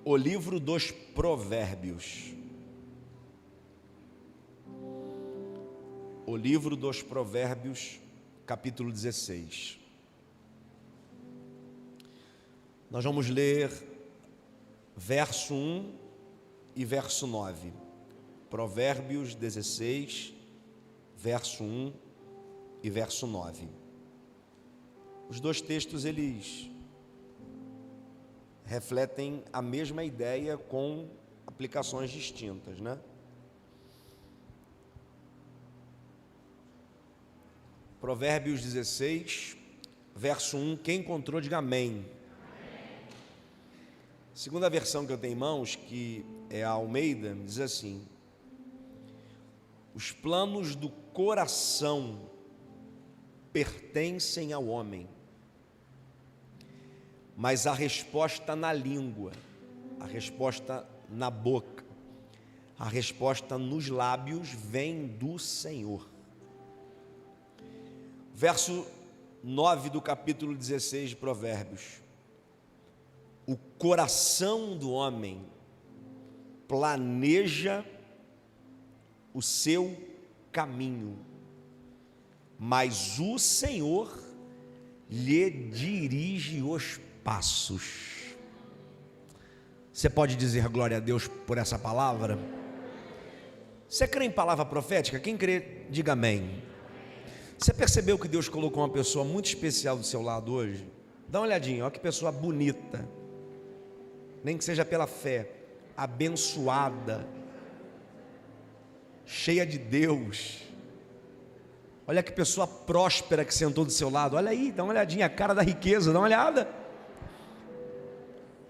O livro dos Provérbios. O livro dos Provérbios, capítulo 16. Nós vamos ler verso 1 e verso 9. Provérbios 16, verso 1 e verso 9. Os dois textos, eles refletem a mesma ideia com aplicações distintas, né? Provérbios 16, verso 1, quem encontrou, diga amém. Segunda versão que eu tenho em mãos, que é a Almeida, diz assim: os planos do coração pertencem ao homem, mas a resposta na língua, a resposta na boca, a resposta nos lábios vem do Senhor. Verso 9 do capítulo 16 de Provérbios: o coração do homem planeja o seu caminho, mas o Senhor lhe dirige os passos. Você pode dizer glória a Deus por essa palavra? Você crê em palavra profética? Quem crê, diga amém. Você percebeu que Deus colocou uma pessoa muito especial do seu lado hoje? Dá uma olhadinha, olha que pessoa bonita, nem que seja pela fé, abençoada, cheia de Deus. Olha que pessoa próspera que sentou do seu lado. Olha aí, dá uma olhadinha, a cara da riqueza, dá uma olhada.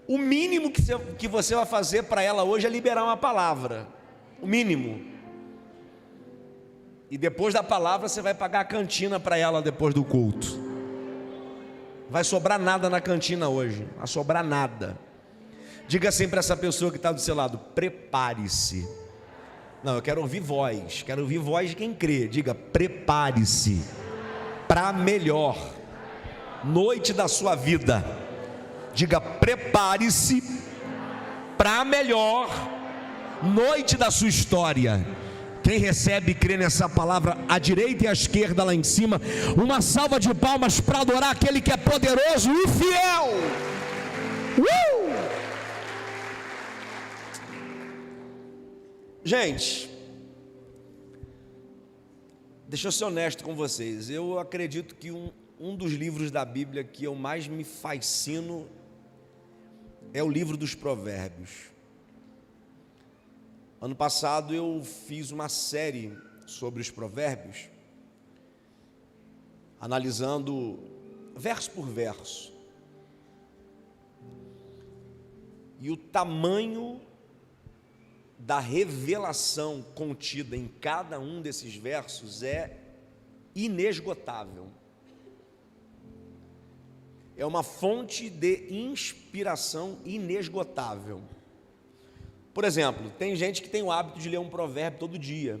O mínimo que você vai fazer para ela hoje é liberar uma palavra, o mínimo. E depois da palavra você vai pagar a cantina para ela depois do culto. Vai sobrar nada na cantina hoje, vai sobrar nada. Diga assim para essa pessoa que está do seu lado: prepare-se. Não, eu quero ouvir voz de quem crê. Diga: prepare-se para a melhor noite da sua vida. Diga: prepare-se para a melhor noite da sua história. Quem recebe e crê nessa palavra, à direita e à esquerda lá em cima, uma salva de palmas para adorar aquele que é poderoso e fiel. Gente, deixa eu ser honesto com vocês. Eu acredito que um dos livros da Bíblia que eu mais me fascino é o livro dos Provérbios. Ano passado eu fiz uma série sobre os Provérbios, analisando verso por verso. E o tamanho da revelação contida em cada um desses versos é inesgotável. É uma fonte de inspiração inesgotável. Por exemplo, tem gente que tem o hábito de ler um provérbio todo dia,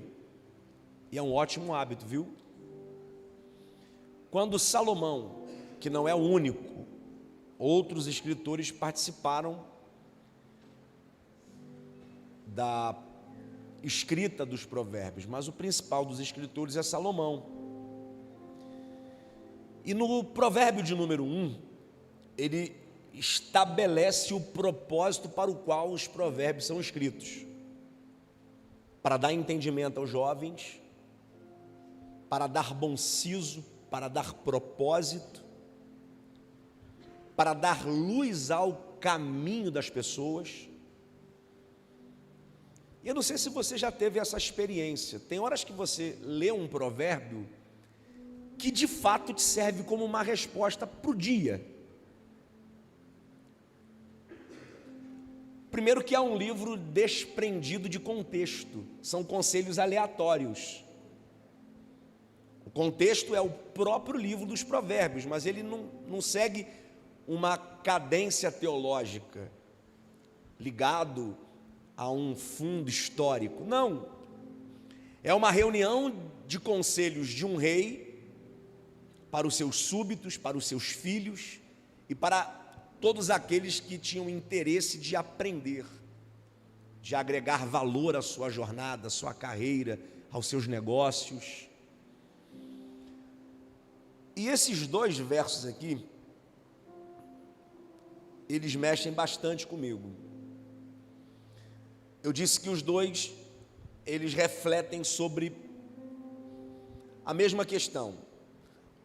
e é um ótimo hábito, viu? Quando Salomão, que não é o único, outros escritores participaram da escrita dos provérbios, mas o principal dos escritores é Salomão. E no provérbio de número 1, ele estabelece o propósito para o qual os provérbios são escritos: para dar entendimento aos jovens, para dar bom siso, para dar propósito, para dar luz ao caminho das pessoas. E eu não sei se você já teve essa experiência. Tem horas que você lê um provérbio que de fato te serve como uma resposta para o dia. Primeiro que é um livro desprendido de contexto, são conselhos aleatórios. O contexto é o próprio livro dos provérbios, mas ele não segue uma cadência teológica, ligado a um fundo histórico. Não, é uma reunião de conselhos de um rei para os seus súbitos, para os seus filhos e para todos aqueles que tinham interesse de aprender, de agregar valor à sua jornada, à sua carreira, aos seus negócios. E esses 2 versos aqui, eles mexem bastante comigo. Eu disse que os 2, eles refletem sobre a mesma questão.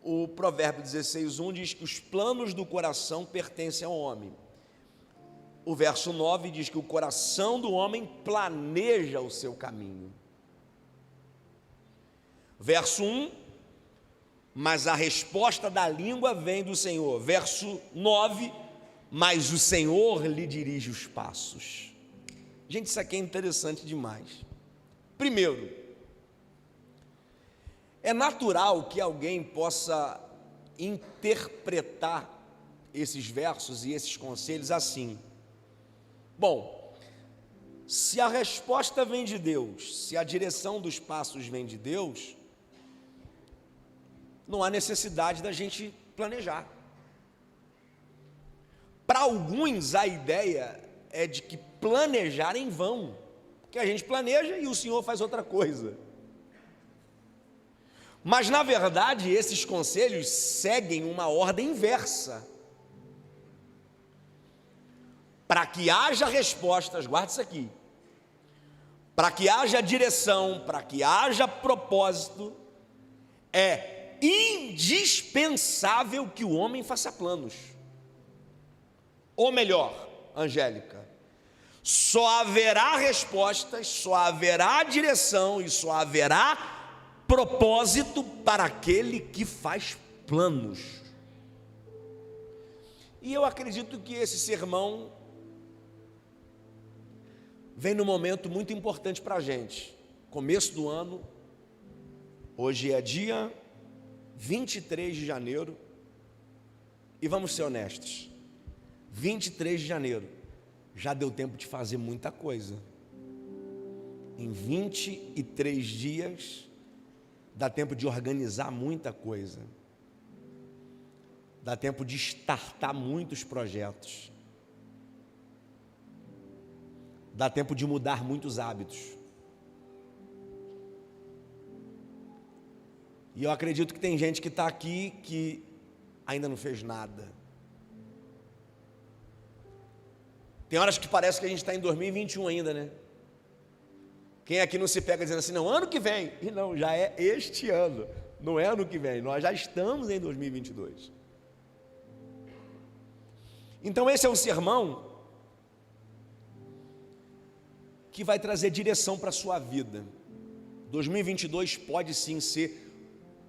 O provérbio 16:1 diz que os planos do coração pertencem ao homem. O verso 9 diz que o coração do homem planeja o seu caminho. Verso 1, mas a resposta da língua vem do Senhor. Verso 9, mas o Senhor lhe dirige os passos. Gente, isso aqui é interessante demais. Primeiro, é natural que alguém possa interpretar esses versos e esses conselhos assim: bom, se a resposta vem de Deus, se a direção dos passos vem de Deus, não há necessidade da gente planejar. Para alguns, a ideia é de que planejar é em vão, porque a gente planeja e o Senhor faz outra coisa. Mas, na verdade, esses conselhos seguem uma ordem inversa. Para que haja respostas, guarda isso aqui, para que haja direção, para que haja propósito, é indispensável que o homem faça planos. Ou melhor, Angélica, só haverá respostas, só haverá direção e só haverá propósito para aquele que faz planos. E eu acredito que esse sermão vem num momento muito importante para a gente. Começo do ano, hoje é dia 23 de janeiro, e vamos ser honestos, 23 de janeiro, já deu tempo de fazer muita coisa. Em 23 dias, dá tempo de organizar muita coisa, dá tempo de startar muitos projetos, dá tempo de mudar muitos hábitos. E eu acredito que tem gente que está aqui que ainda não fez nada. Tem horas que parece que a gente está em 2021 ainda, né? Quem aqui não se pega dizendo assim, não, ano que vem? E não, já é este ano, não é ano que vem, nós já estamos em 2022. Então esse é um sermão que vai trazer direção para a sua vida. 2022 pode sim ser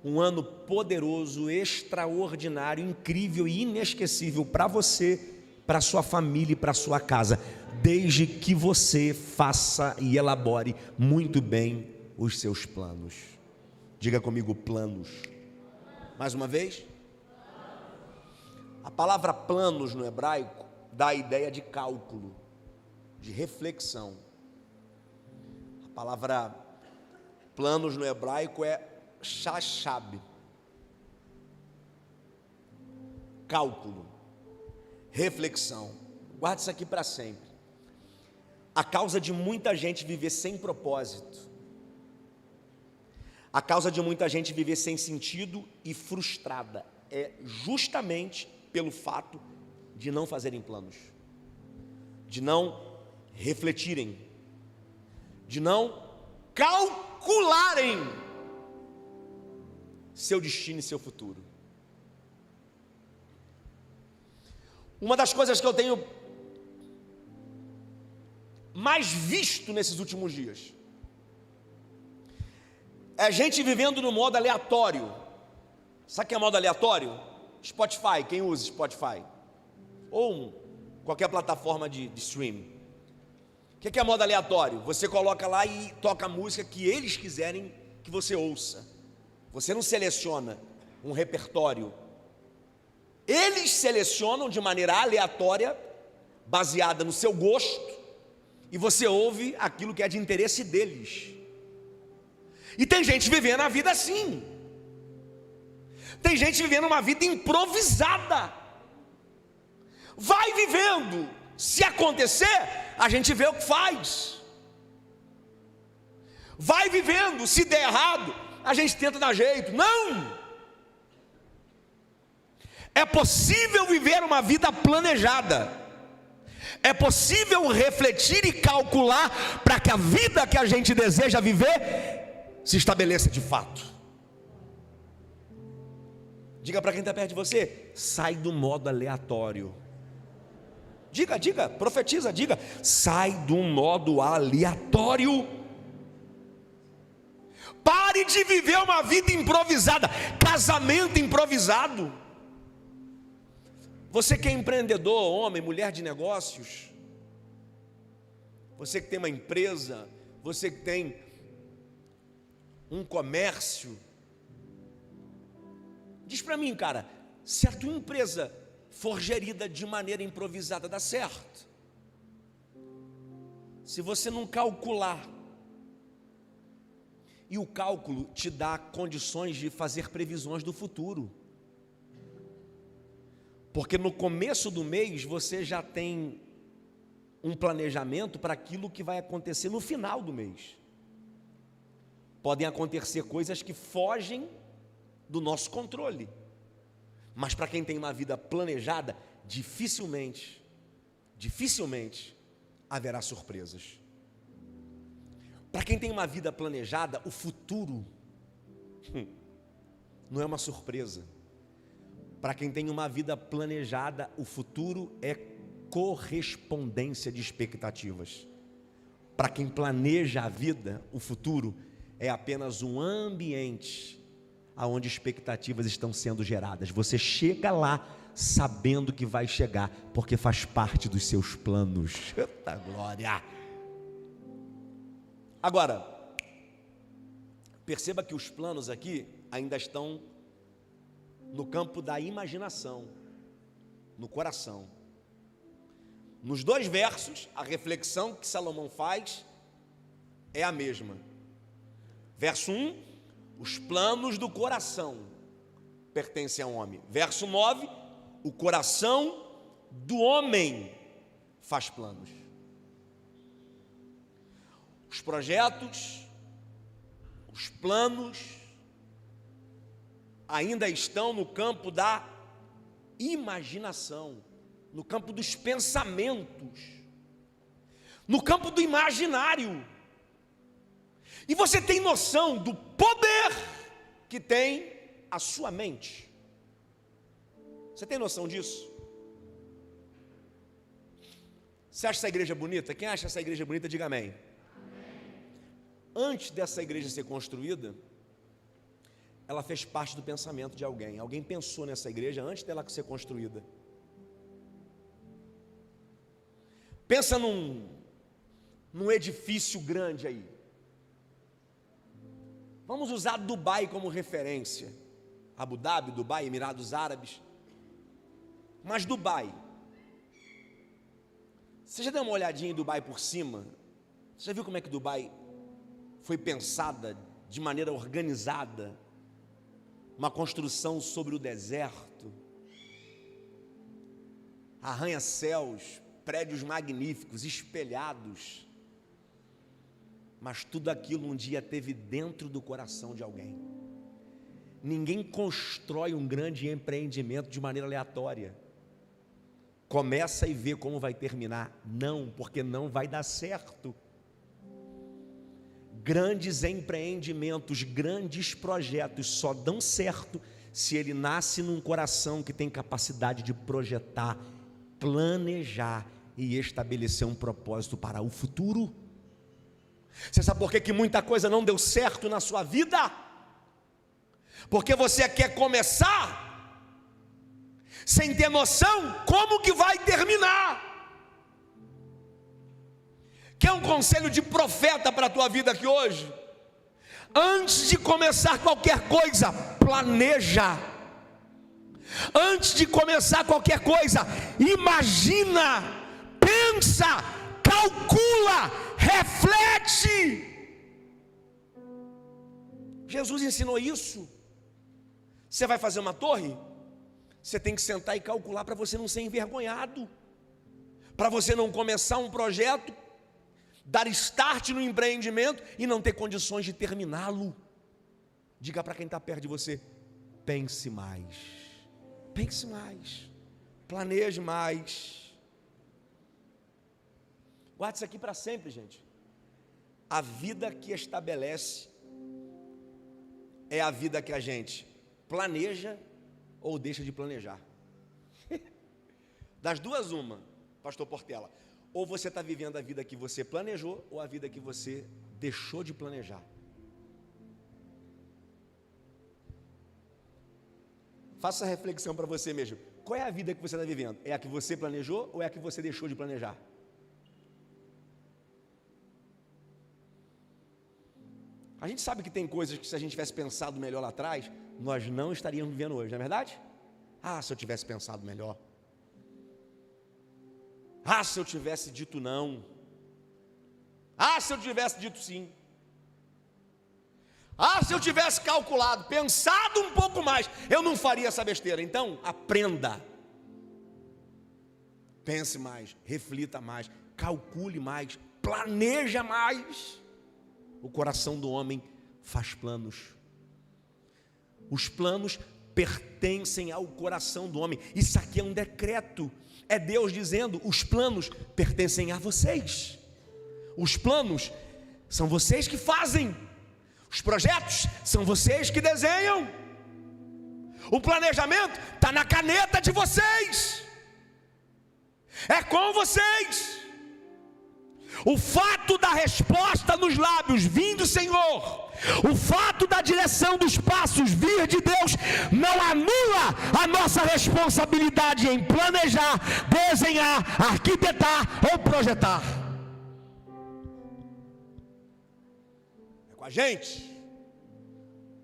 um ano poderoso, extraordinário, incrível e inesquecível para você, para sua família e para sua casa, desde que você faça e elabore muito bem os seus planos. Diga comigo, planos. Mais uma vez. A palavra planos no hebraico dá a ideia de cálculo, de reflexão. A palavra planos no hebraico é shashab, cálculo, reflexão. Guarde isso aqui para sempre. A causa de muita gente viver sem propósito, a causa de muita gente viver sem sentido e frustrada, é justamente pelo fato de não fazerem planos, de não refletirem, de não calcularem seu destino e seu futuro. Uma das coisas que eu tenho mais visto nesses últimos dias é gente vivendo no modo aleatório. Sabe o que é modo aleatório? Spotify, quem usa Spotify? Ou qualquer plataforma de streaming. O que é modo aleatório? Você coloca lá e toca a música que eles quiserem que você ouça. Você não seleciona um repertório. Eles selecionam de maneira aleatória, baseada no seu gosto, e você ouve aquilo que é de interesse deles. E tem gente vivendo a vida assim. Tem gente vivendo uma vida improvisada. Vai vivendo. Se acontecer, a gente vê o que faz. Vai vivendo. Se der errado, a gente tenta dar jeito. Não! É possível viver uma vida planejada. É possível refletir e calcular para que a vida que a gente deseja viver se estabeleça de fato. Diga para quem está perto de você: sai do modo aleatório. Diga, profetiza, diga: sai do modo aleatório. Pare de viver uma vida improvisada, casamento improvisado. Você que é empreendedor, homem, mulher de negócios, você que tem uma empresa, você que tem um comércio, diz para mim, cara, se a tua empresa for gerida de maneira improvisada, dá certo. Se você não calcular, e o cálculo te dá condições de fazer previsões do futuro, porque no começo do mês você já tem um planejamento para aquilo que vai acontecer no final do mês. Podem acontecer coisas que fogem do nosso controle, mas para quem tem uma vida planejada, dificilmente haverá surpresas. Para quem tem uma vida planejada, o futuro não é uma surpresa. Para quem tem uma vida planejada, o futuro é correspondência de expectativas. Para quem planeja a vida, o futuro é apenas um ambiente onde expectativas estão sendo geradas. Você chega lá sabendo que vai chegar, porque faz parte dos seus planos. Eita glória! Agora, perceba que os planos aqui ainda estão no campo da imaginação, no coração. Nos dois versos, a reflexão que Salomão faz é a mesma. Verso 1, os planos do coração pertencem ao homem. Verso 9, o coração do homem faz planos. Os projetos, os planos ainda estão no campo da imaginação, no campo dos pensamentos, no campo do imaginário. E você tem noção do poder que tem a sua mente? Você tem noção disso? Você acha essa igreja bonita? Quem acha essa igreja bonita, diga amém. Antes dessa igreja ser construída, ela fez parte do pensamento de alguém. Alguém pensou nessa igreja antes dela ser construída. Pensa num edifício grande aí. Vamos usar Dubai como referência. Abu Dhabi, Dubai, Emirados Árabes. Mas Dubai, você já deu uma olhadinha em Dubai por cima? Você já viu como é que Dubai foi pensada de maneira organizada? Uma construção sobre o deserto, arranha-céus, prédios magníficos, espelhados. Mas tudo aquilo um dia teve dentro do coração de alguém. Ninguém constrói um grande empreendimento de maneira aleatória. Começa e vê como vai terminar. Não, porque não vai dar certo. Grandes empreendimentos, grandes projetos só dão certo se ele nasce num coração que tem capacidade de projetar, planejar e estabelecer um propósito para o futuro. Você sabe por que muita coisa não deu certo na sua vida? Porque você quer começar sem ter noção como que vai terminar. Quer um conselho de profeta para a tua vida aqui hoje? Antes de começar qualquer coisa, planeja. Antes de começar qualquer coisa, imagina, pensa, calcula, reflete. Jesus ensinou isso. Você vai fazer uma torre? Você tem que sentar e calcular para você não ser envergonhado, para você não começar um projeto, dar start no empreendimento e não ter condições de terminá-lo. Diga para quem está perto de você: pense mais, planeje mais. Guarde isso aqui para sempre, gente. A vida que estabelece é a vida que a gente planeja ou deixa de planejar. Das duas, uma, pastor Portela: ou você está vivendo a vida que você planejou, ou a vida que você deixou de planejar. Faça essa reflexão para você mesmo. Qual é a vida que você está vivendo? É a que você planejou ou é a que você deixou de planejar? A gente sabe que tem coisas que, se a gente tivesse pensado melhor lá atrás, nós não estaríamos vivendo hoje, não é verdade? Ah, se eu tivesse pensado melhor. Ah, se eu tivesse dito não. Ah, se eu tivesse dito sim. Ah, se eu tivesse calculado, pensado um pouco mais, eu não faria essa besteira. Então, aprenda. Pense mais, reflita mais, calcule mais, planeja mais. O coração do homem faz planos. Os planos pertencem ao coração do homem. Isso aqui é um decreto. É Deus dizendo: os planos pertencem a vocês. Os planos são vocês que fazem. Os projetos são vocês que desenham. O planejamento está na caneta de vocês. É com vocês. O fato da resposta nos lábios vir do Senhor, o fato da direção dos passos vir de Deus, não anula a nossa responsabilidade em planejar, desenhar, arquitetar ou projetar. É com a gente.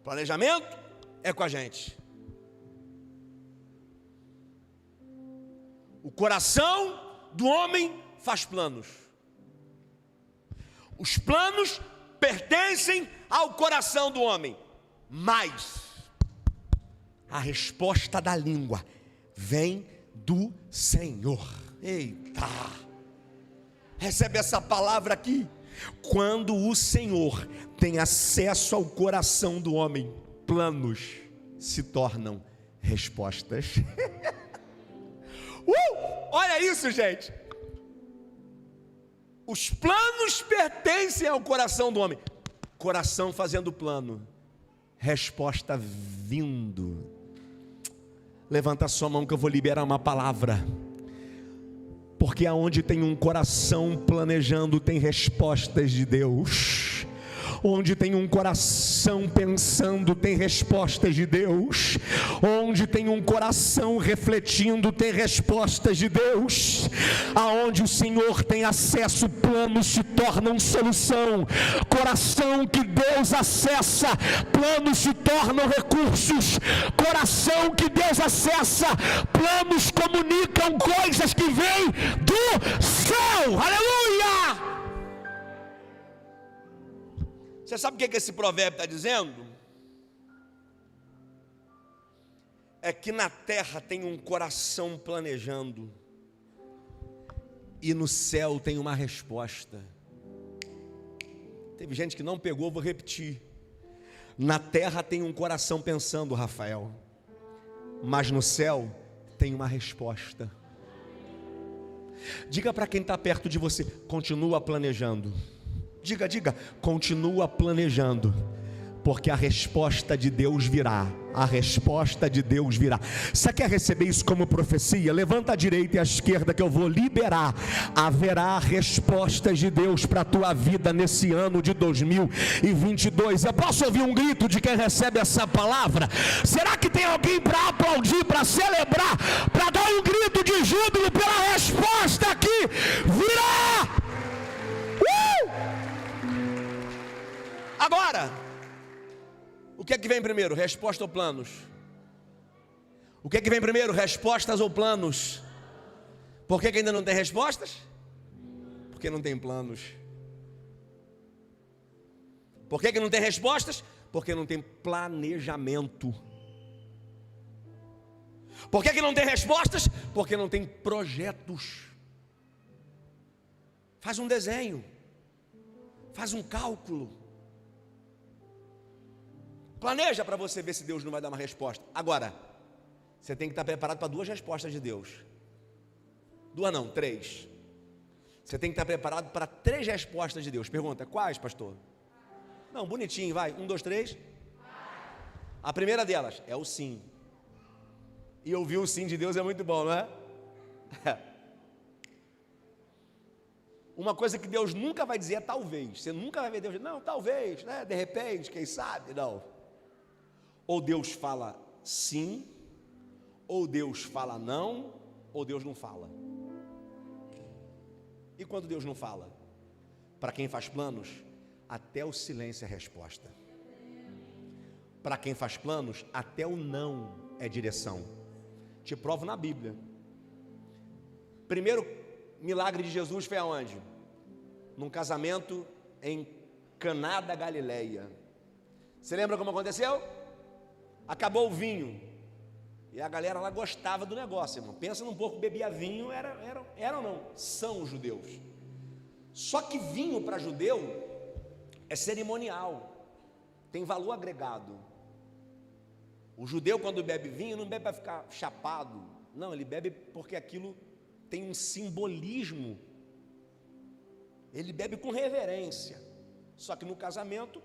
Planejamento é com a gente. O coração do homem faz planos. Os planos pertencem ao coração do homem, mas a resposta da língua vem do Senhor. Eita! Recebe essa palavra aqui. Quando o Senhor tem acesso ao coração do homem, planos se tornam respostas. Olha isso, gente. Os planos pertencem ao coração do homem. Coração fazendo plano, resposta vindo. Levanta a sua mão que eu vou liberar uma palavra. Porque aonde tem um coração planejando, tem respostas de Deus. Onde tem um coração pensando, tem respostas de Deus. Onde tem um coração refletindo, tem respostas de Deus. Aonde o Senhor tem acesso, planos se tornam solução. Coração que Deus acessa, planos se tornam recursos. Coração que Deus acessa, planos comunicam coisas que vêm do céu. Aleluia! Você sabe o que esse provérbio está dizendo? É que na terra tem um coração planejando e no céu tem uma resposta. Teve gente que não pegou, vou repetir. Na terra tem um coração pensando, Rafael, mas no céu tem uma resposta. Diga para quem está perto de você: continua planejando. Diga, continua planejando, porque a resposta de Deus virá. A resposta de Deus virá. Você quer receber isso como profecia? Levanta a direita e a esquerda que eu vou liberar. Haverá respostas de Deus para a tua vida nesse ano de 2022. Eu posso ouvir um grito de quem recebe essa palavra? Será que tem alguém para aplaudir, para celebrar, para dar um grito de júbilo pela resposta que virá? Agora, o que é que vem primeiro? Resposta ou planos? O que é que vem primeiro? Respostas ou planos? Por que ainda não tem respostas? Porque não tem planos. Por que não tem respostas? Porque não tem planejamento. Por que não tem respostas? Porque não tem projetos. Faz um desenho, faz um cálculo, planeja para você ver se Deus não vai dar uma resposta. Agora, você tem que estar preparado para 2 respostas de Deus. 2 não, 3. Você tem que estar preparado para 3 respostas de Deus. Pergunta, quais, pastor? Não, bonitinho, vai, 1, 2, 3. A primeira delas é o sim. E ouvir o sim de Deus é muito bom, não é? Uma coisa que Deus nunca vai dizer é talvez. Você nunca vai ver Deus dizer, não, talvez, né? De repente, quem sabe, não. Ou Deus fala sim, ou Deus fala não, ou Deus não fala. E quando Deus não fala? Para quem faz planos, até o silêncio é resposta. Para quem faz planos, até o não é direção. Te provo na Bíblia. Primeiro milagre de Jesus foi aonde? Num casamento em Caná da Galileia. Você lembra como aconteceu? Acabou o vinho. E a galera lá gostava do negócio, irmão. Pensa num pouco, bebia vinho, era ou não? São os judeus. Só que vinho para judeu é cerimonial, tem valor agregado. O judeu, quando bebe vinho, não bebe para ficar chapado. Não, ele bebe porque aquilo tem um simbolismo. Ele bebe com reverência. Só que no casamento,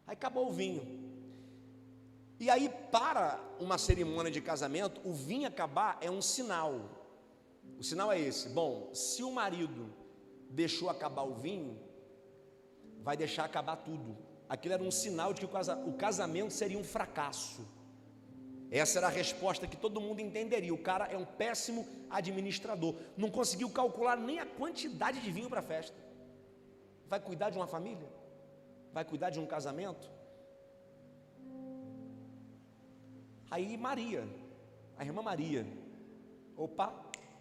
aí acabou o vinho. E aí, para uma cerimônia de casamento, o vinho acabar é um sinal. O sinal é esse: bom, se o marido deixou acabar o vinho, vai deixar acabar tudo. Aquilo era um sinal de que o casamento seria um fracasso. Essa era a resposta que todo mundo entenderia. O cara é um péssimo administrador, não conseguiu calcular nem a quantidade de vinho para a festa. Vai cuidar de uma família? Vai cuidar de um casamento? Aí Maria, a irmã Maria, opa,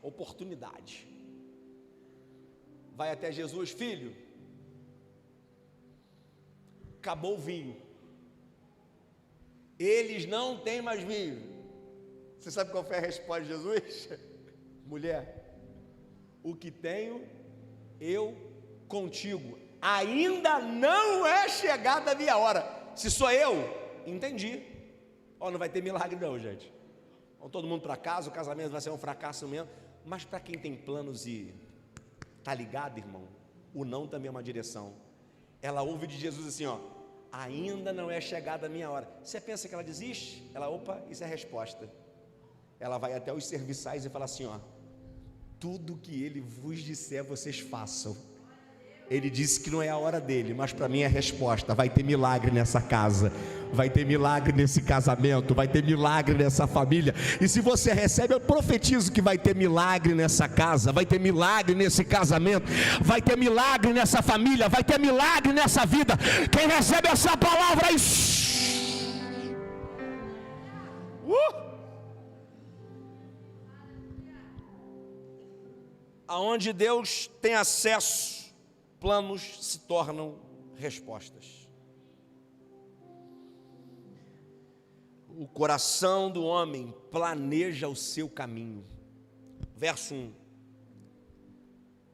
oportunidade, vai até Jesus: filho, acabou o vinho, eles não têm mais vinho. Você sabe qual foi a resposta de Jesus? Mulher, o que tenho eu contigo, ainda não é chegada a minha hora. Se sou eu, entendi. Não vai ter milagre não, gente. Vão todo mundo para casa, o casamento vai ser um fracasso mesmo. Mas para quem tem planos e está ligado, irmão, o não também é uma direção. Ela ouve de Jesus assim, ainda não é chegada a minha hora. Você pensa que ela desiste? Ela, opa, isso é a resposta. Ela vai até os serviçais e fala assim, tudo que ele vos disser, vocês façam. Ele disse que não é a hora dele, mas para mim é a resposta. Vai ter milagre nessa casa, vai ter milagre nesse casamento, vai ter milagre nessa família. E se você recebe, eu profetizo que vai ter milagre nessa casa, vai ter milagre nesse casamento, vai ter milagre nessa família, vai ter milagre nessa vida. Quem recebe essa palavra aí? Aonde Deus tem acesso, planos se tornam respostas. O coração do homem planeja o seu caminho. Verso 1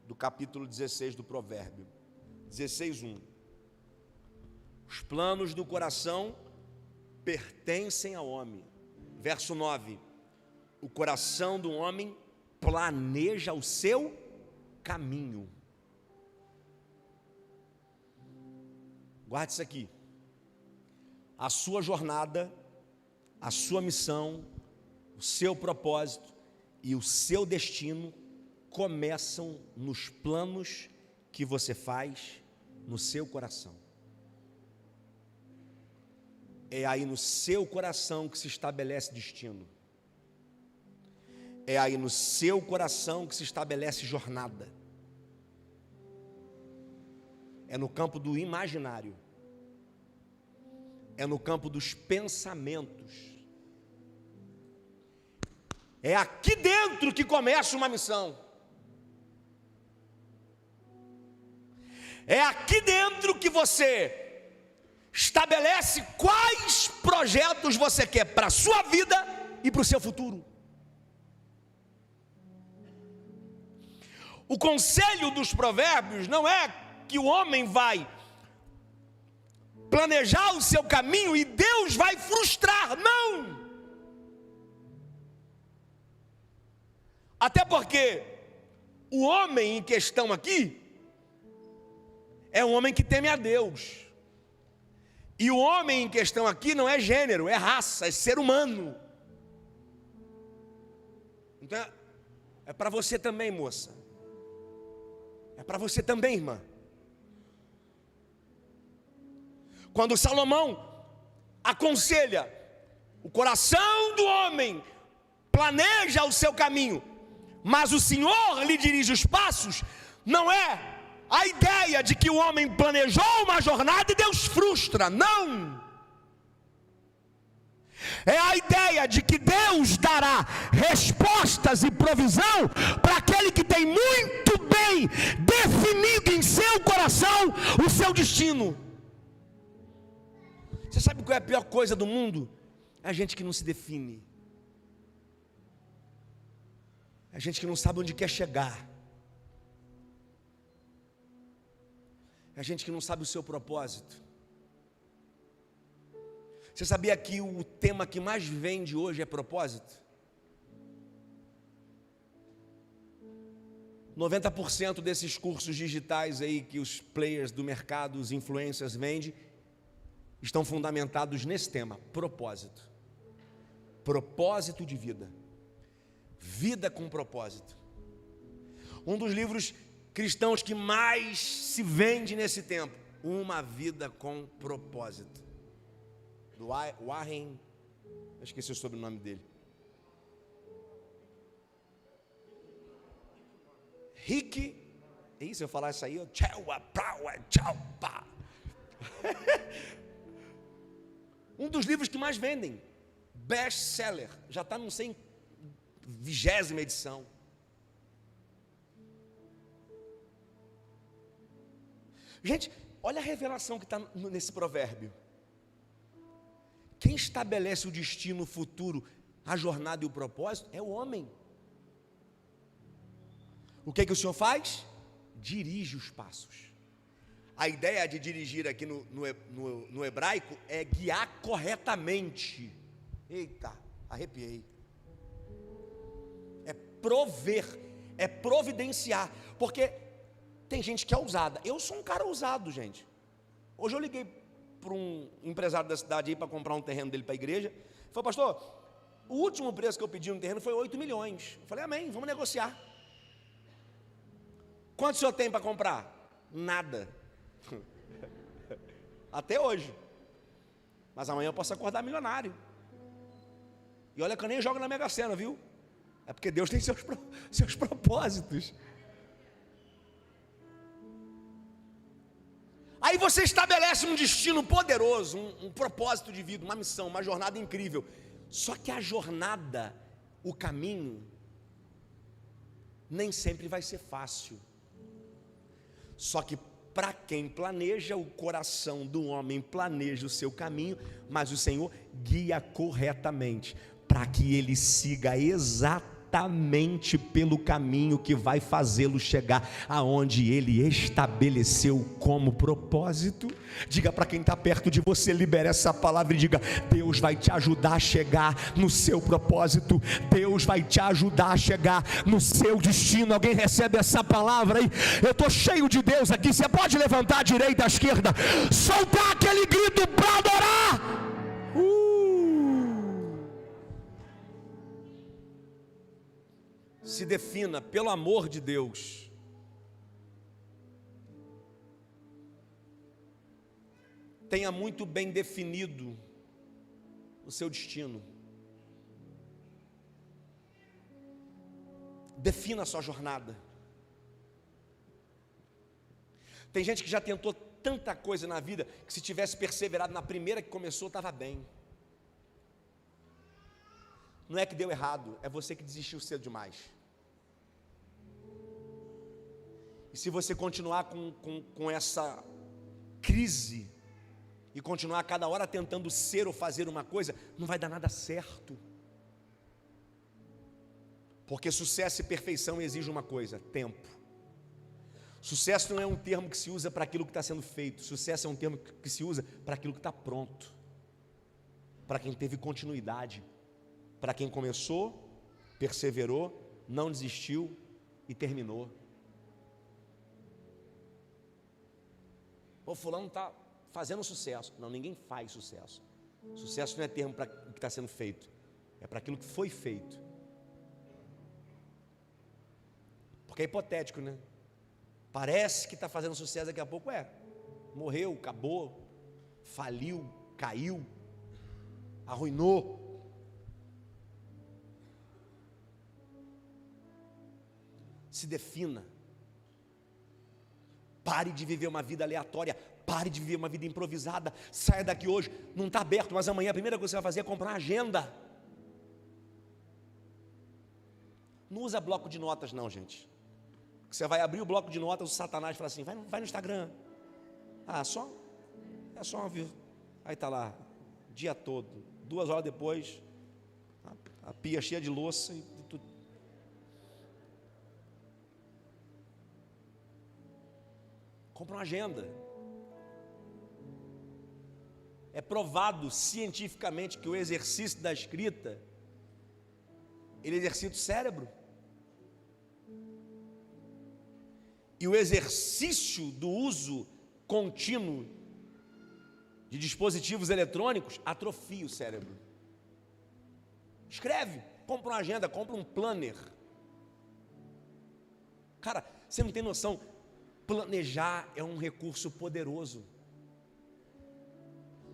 do capítulo 16 do Provérbio. 16:1. Os planos do coração pertencem ao homem. Verso 9. O coração do homem planeja o seu caminho. Guarde isso aqui. A sua jornada, a sua missão, o seu propósito e o seu destino começam nos planos que você faz no seu coração. É aí no seu coração que se estabelece destino. É aí no seu coração que se estabelece jornada. É no campo do imaginário. É no campo dos pensamentos. É aqui dentro que começa uma missão. É aqui dentro que você estabelece quais projetos você quer para a sua vida e para o seu futuro. O conselho dos provérbios não é que o homem vai planejar o seu caminho e Deus vai frustrar, não. Até porque o homem em questão aqui é um homem que teme a Deus. E o homem em questão aqui não é gênero, é raça, é ser humano. Então é para você também, moça. É para você também, irmã. Quando Salomão aconselha, o coração do homem planeja o seu caminho, mas o Senhor lhe dirige os passos, não é a ideia de que o homem planejou uma jornada e Deus frustra, não. É a ideia de que Deus dará respostas e provisão para aquele que tem muito bem definido em seu coração o seu destino. Você sabe qual é a pior coisa do mundo? É a gente que não se define. É a gente que não sabe onde quer chegar. É a gente que não sabe o seu propósito. Você sabia que o tema que mais vende hoje é propósito? 90% desses cursos digitais aí que os players do mercado, os influencers vendem, estão fundamentados nesse tema, propósito. Propósito de vida. Vida com propósito. Um dos livros cristãos que mais se vende nesse tempo, Uma Vida com Propósito, do Warren, eu esqueci o sobrenome dele, Rick, é isso, eu falar isso aí, tchau, pá. Um dos livros que mais vendem, best seller, já está não sei, 20ª edição. Gente, olha a revelação que está nesse provérbio. Quem estabelece o destino, o futuro, a jornada e o propósito é o homem. O que é que o Senhor faz? Dirige os passos. A ideia de dirigir aqui no hebraico é guiar corretamente. Eita, arrepiei. É prover, é providenciar. Porque tem gente que é ousada. Eu sou um cara ousado, gente. Hoje eu liguei para um empresário da cidade aí para comprar um terreno dele para a igreja. Ele falou, pastor, o último preço que eu pedi no terreno foi 8 milhões. Eu falei, amém, vamos negociar. Quanto o senhor tem para comprar? Nada. Até hoje. Mas amanhã eu posso acordar milionário. E olha que eu nem jogo na Mega Sena, viu? É porque Deus tem seus propósitos. Aí você estabelece um destino poderoso, um propósito de vida, uma missão, uma jornada incrível. Só que a jornada, o caminho, nem sempre vai ser fácil. Só que para quem planeja, o coração do homem planeja o seu caminho, mas o Senhor guia corretamente, para que ele siga exatamente pelo caminho que vai fazê-lo chegar aonde ele estabeleceu como propósito. Diga para quem está perto de você, libere essa palavra e diga: Deus vai te ajudar a chegar no seu propósito, Deus vai te ajudar a chegar no seu destino. Alguém recebe essa palavra aí? Eu estou cheio de Deus aqui. Você pode levantar a direita, a esquerda, soltar aquele grito para adorar. Se defina, pelo amor de Deus. Tenha muito bem definido o seu destino. Defina a sua jornada. Tem gente que já tentou tanta coisa na vida que, se tivesse perseverado na primeira que começou, estava bem. Não é que deu errado, é você que desistiu cedo demais. E se você continuar com essa crise e continuar a cada hora tentando ser ou fazer uma coisa, não vai dar nada certo. Porque sucesso e perfeição exigem uma coisa: tempo. Sucesso não é um termo que se usa para aquilo que está sendo feito. Sucesso é um termo que se usa para aquilo que está pronto, para quem teve continuidade, para quem começou, perseverou, não desistiu e terminou. O fulano está fazendo sucesso. Não, ninguém faz sucesso. Sucesso não é termo para o que está sendo feito, é para aquilo que foi feito. Porque é hipotético, né? Parece que está fazendo sucesso, daqui a pouco morreu, acabou, faliu, caiu, arruinou. Se defina. Pare de viver uma vida aleatória, pare de viver uma vida improvisada. Saia daqui hoje, não está aberto, mas amanhã a primeira coisa que você vai fazer é comprar uma agenda. Não usa bloco de notas não, gente. Você vai abrir o bloco de notas, o Satanás fala assim: vai no Instagram. É só viu? Aí está lá, dia todo, 2 horas depois, a pia cheia de louça e tudo. Compra uma agenda. É provado cientificamente que o exercício da escrita, ele exercita o cérebro. E o exercício do uso contínuo de dispositivos eletrônicos atrofia o cérebro. Escreve, compra uma agenda, compra um planner. Cara, você não tem noção, planejar é um recurso poderoso.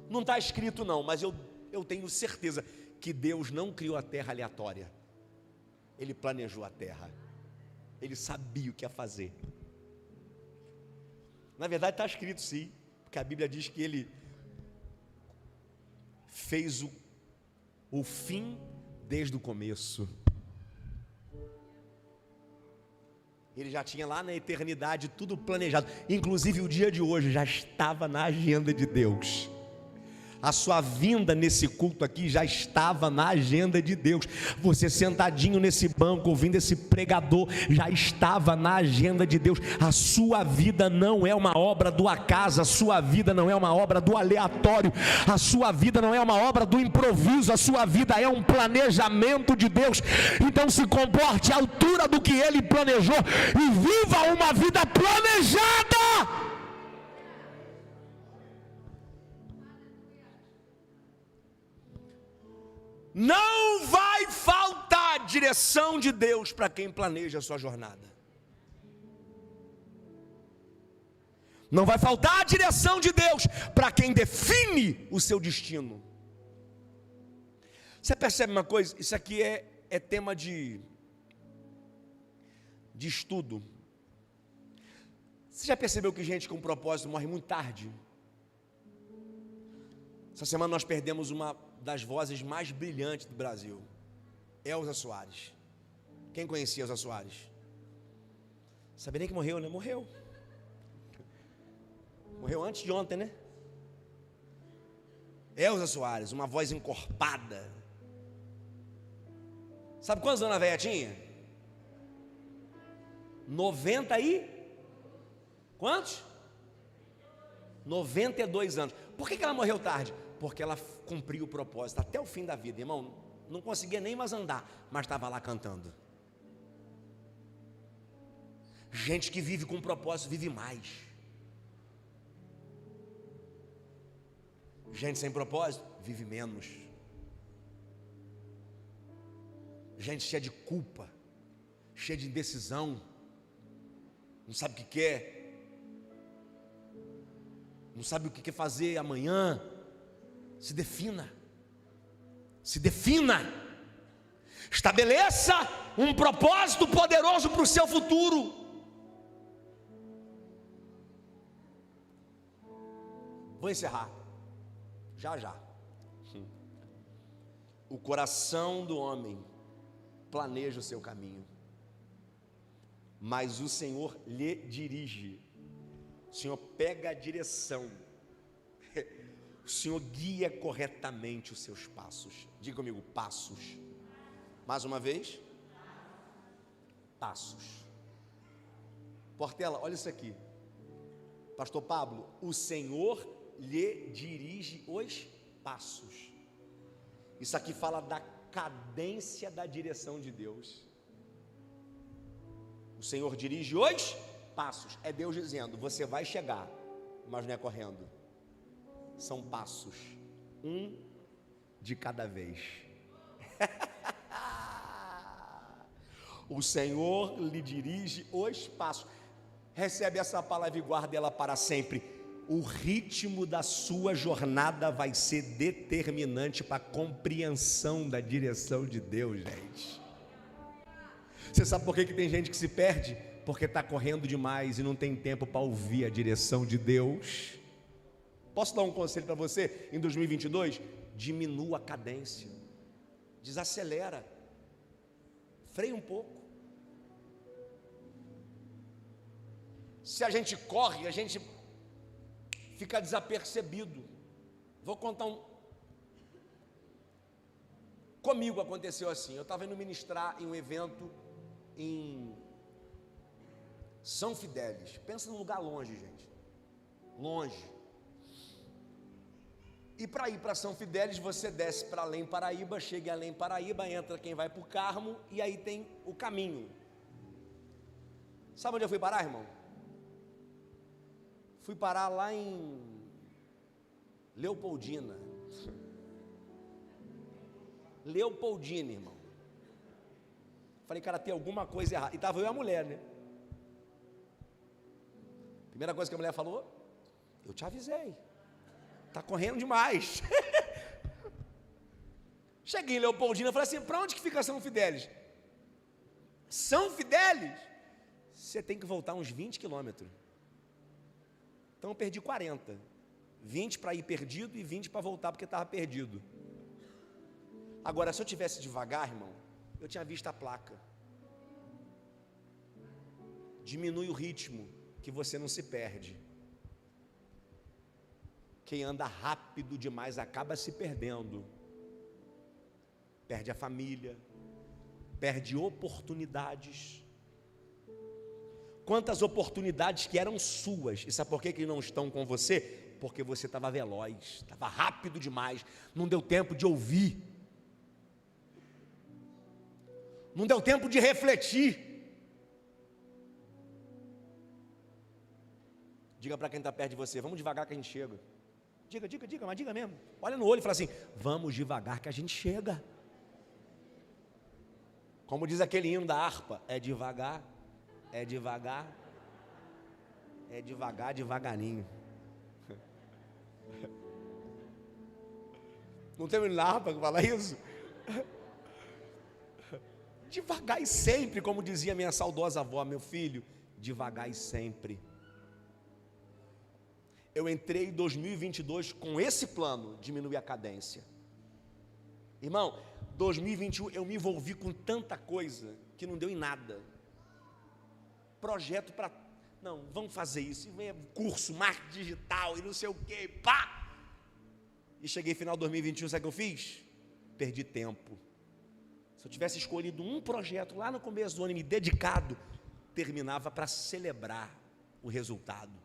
Não está escrito não, mas eu tenho certeza que Deus não criou a terra aleatória. Ele planejou a terra. Ele sabia o que ia fazer. Na verdade está escrito sim, porque a Bíblia diz que Ele fez o fim desde o começo. Ele já tinha lá na eternidade tudo planejado, inclusive o dia de hoje já estava na agenda de Deus. A sua vinda nesse culto aqui já estava na agenda de Deus. Você sentadinho nesse banco ouvindo esse pregador já estava na agenda de Deus. A sua vida não é uma obra do acaso, a sua vida não é uma obra do aleatório, a sua vida não é uma obra do improviso, a sua vida é um planejamento de Deus. Então se comporte à altura do que Ele planejou e viva uma vida planejada. Não vai faltar direção de Deus para quem planeja a sua jornada. Não vai faltar a direção de Deus para quem define o seu destino. Você percebe uma coisa? Isso aqui é tema de estudo. Você já percebeu que gente com propósito morre muito tarde? Essa semana nós perdemos uma das vozes mais brilhantes do Brasil, Elza Soares. Quem conhecia Elza Soares? Sabia nem que morreu, né? Morreu antes de ontem, né? Elza Soares, uma voz encorpada. Sabe quantos anos a velha tinha? 90 e... quantos? 92 anos. Por que ela morreu tarde? Porque ela cumpriu o propósito até o fim da vida, irmão. Não conseguia nem mais andar, mas estava lá cantando. Gente que vive com propósito vive mais. Gente sem propósito vive menos. Gente cheia de culpa, cheia de indecisão, não sabe o que quer, não sabe o que quer fazer amanhã. Se defina, estabeleça um propósito poderoso para o seu futuro. Vou encerrar, já. O coração do homem planeja o seu caminho, mas o Senhor lhe dirige. O Senhor pega a direção. Senhor guia corretamente os seus passos. Diga comigo, passos. Mais uma vez. Passos. Portela, olha isso aqui. Pastor Pablo, o Senhor lhe dirige os passos. Isso aqui fala da cadência da direção de Deus. O Senhor dirige os passos. É Deus dizendo, você vai chegar, mas não é correndo. São passos, um de cada vez. O Senhor lhe dirige os passos. Recebe essa palavra e guarda ela para sempre. O ritmo da sua jornada vai ser determinante para a compreensão da direção de Deus, gente. Você sabe por que tem gente que se perde? Porque está correndo demais e não tem tempo para ouvir a direção de Deus. Posso dar um conselho para você em 2022? Diminua a cadência, desacelera, freia um pouco. Se a gente corre, a gente fica desapercebido. Vou contar Comigo aconteceu assim, eu estava indo ministrar em um evento em São Fidélis. Pensa num lugar longe, gente, longe. E para ir para São Fidélis, você desce para Além Paraíba, chega em Além Paraíba, entra quem vai para o Carmo, e aí tem o caminho. Sabe onde eu fui parar, irmão? Fui parar lá em Leopoldina. Leopoldina, irmão. Falei, cara, tem alguma coisa errada. E estava eu e a mulher, né? Primeira coisa que a mulher falou, eu te avisei. Está correndo demais. Cheguei em Leopoldina, falei assim, para onde que fica São Fidélis? São Fidélis? Você tem que voltar uns 20 quilômetros. Então eu perdi 40. 20 para ir perdido e 20 para voltar porque estava perdido. Agora, se eu tivesse devagar, irmão, eu tinha visto a placa. Diminui o ritmo, que você não se perde. Quem anda rápido demais acaba se perdendo. Perde a família, perde oportunidades. Quantas oportunidades que eram suas, e sabe por que não estão com você? Porque você estava veloz, estava rápido demais, não deu tempo de ouvir, não deu tempo de refletir. Diga para quem está perto de você, vamos devagar que a gente chega. Diga, mas diga mesmo. Olha no olho e fala assim, vamos devagar que a gente chega. Como diz aquele hino da harpa, é devagar, devagarinho. Não tem um hino da harpa que fala isso? Devagar e sempre, como dizia minha saudosa avó, meu filho, devagar e sempre. Eu entrei em 2022 com esse plano, diminuir a cadência. Irmão, 2021 eu me envolvi com tanta coisa que não deu em nada. Projeto para, não, vamos fazer isso, curso, marketing digital e não sei o que, pá! E cheguei final de 2021, sabe o que eu fiz? Perdi tempo. Se eu tivesse escolhido um projeto lá no começo do ano e me dedicado, terminava para celebrar o resultado.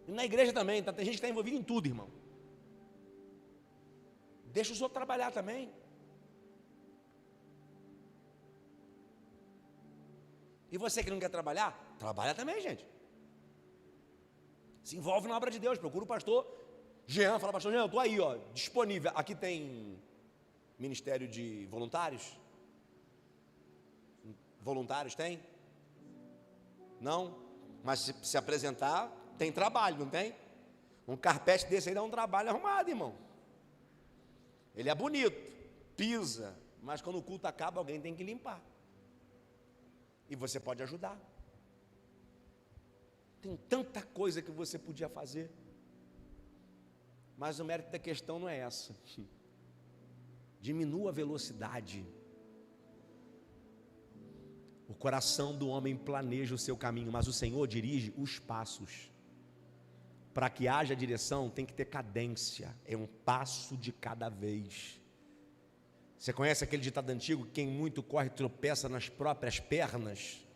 E na igreja também, tá? Tem gente que está envolvida em tudo, irmão. Deixa os outros trabalhar também. E você que não quer trabalhar, trabalha também, gente. Se envolve na obra de Deus, procura o pastor Jean, fala, pastor Jean, eu estou aí, ó, disponível. Aqui tem ministério de voluntários? Voluntários tem? Não? Mas se apresentar, tem trabalho, não tem? Um carpete desse aí dá um trabalho arrumado, irmão. Ele é bonito, pisa, mas quando o culto acaba, alguém tem que limpar. E você pode ajudar. Tem tanta coisa que você podia fazer. Mas o mérito da questão não é essa. Diminua a velocidade. O coração do homem planeja o seu caminho, mas o Senhor dirige os passos. Para que haja direção, tem que ter cadência, é um passo de cada vez. Você conhece aquele ditado antigo, quem muito corre tropeça nas próprias pernas?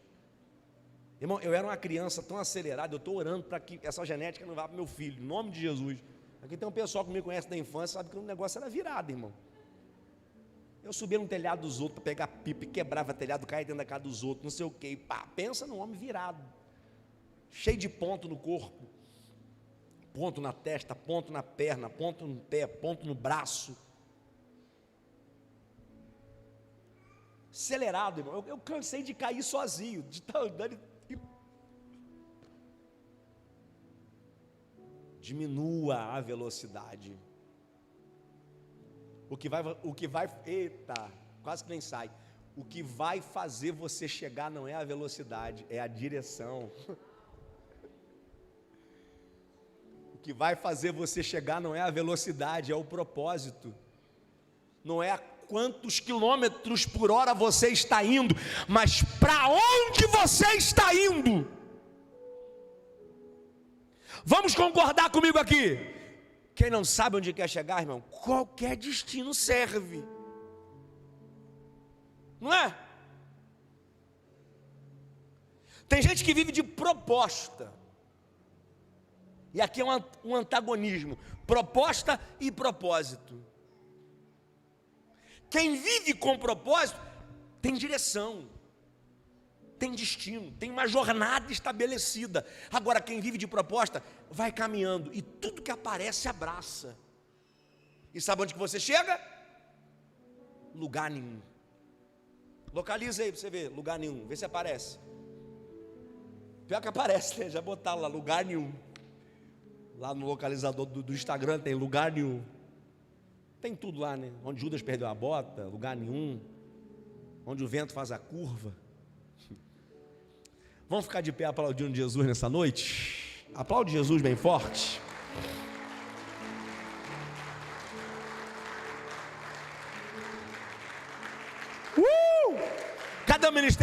Irmão, eu era uma criança tão acelerada, eu estou orando para que essa genética não vá para o meu filho, em nome de Jesus. Aqui tem um pessoal que me conhece da infância, sabe que o negócio era virado, irmão. Eu subia no telhado dos outros para pegar pipa, quebrava telhado, caía dentro da casa dos outros, não sei o quê. Pá, pensa num homem virado, cheio de ponto no corpo, ponto na testa, ponto na perna, ponto no pé, ponto no braço. Acelerado, irmão. Eu cansei de cair sozinho, de estar andando e... Diminua a velocidade. O que vai, eita, quase que nem sai. O que vai fazer você chegar não é a velocidade, é a direção. O que vai fazer você chegar não é a velocidade, é o propósito. Não é a quantos quilômetros por hora você está indo, mas para onde você está indo? Vamos concordar comigo aqui. Quem não sabe onde quer chegar, irmão, qualquer destino serve, não é? Tem gente que vive de proposta, e aqui é um antagonismo, proposta e propósito. Quem vive com propósito tem direção, tem destino, tem uma jornada estabelecida. Agora quem vive de proposta vai caminhando e tudo que aparece abraça. E sabe onde que você chega? Lugar nenhum. Localiza aí para você ver, lugar nenhum, vê se aparece. Pior que aparece, né? Já botaram lá, lugar nenhum. Lá no localizador do Instagram tem lugar nenhum. Tem tudo lá, né? Onde Judas perdeu a bota, lugar nenhum. Onde o vento faz a curva. Vamos ficar de pé aplaudindo Jesus nessa noite? Aplaude Jesus bem forte. Cada ministério